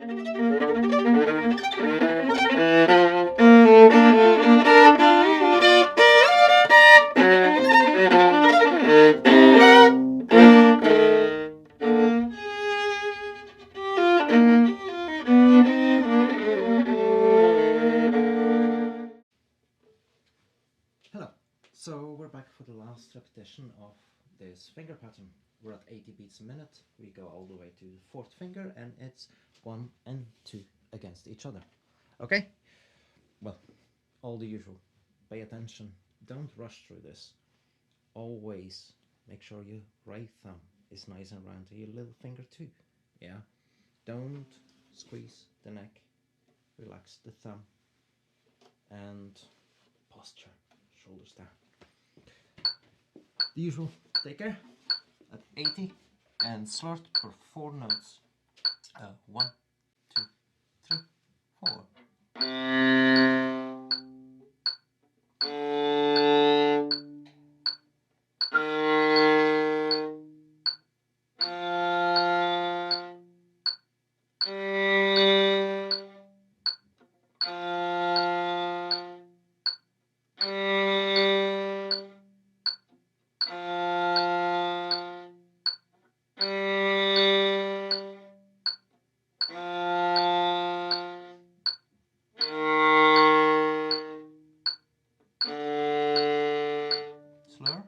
Hello, so we're back for the last repetition of this finger pattern. We're at 80 beats a minute, we go all the way to the fourth finger, and it's 1 and 2 against each other. Okay? Well, all the usual. Pay attention, don't rush through this. Always make sure your right thumb is nice and round to your little finger too. Yeah? Don't squeeze the neck, relax the thumb, and posture, shoulders down. The usual, take care, at 80 and start for 4 notes. 1, 2, 3, 4. Slower.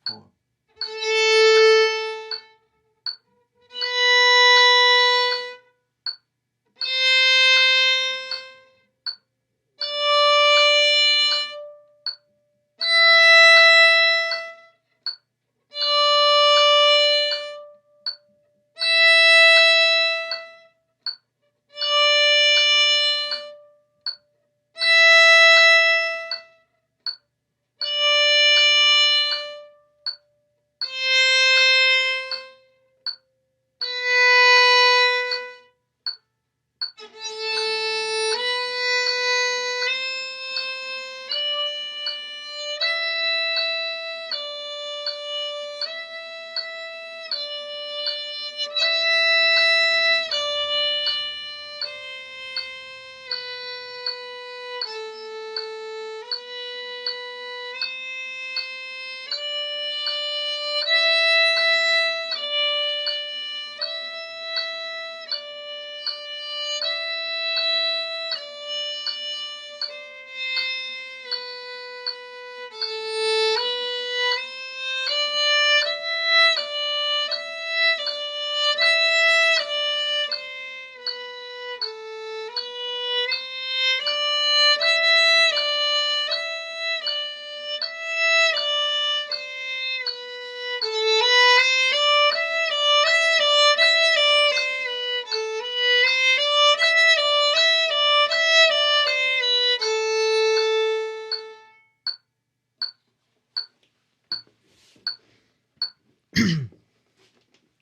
4.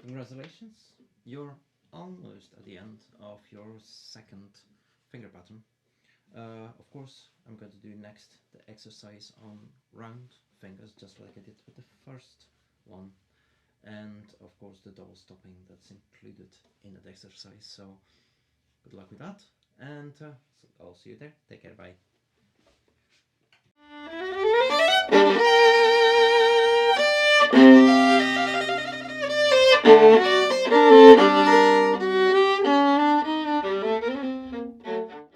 Congratulations, you're almost at the end of your second finger pattern. Of course, I'm going to do next the exercise on round fingers, just like I did with the first one, and of course the double stopping that's included in that exercise. So good luck with that, and I'll see you there. Take care, bye.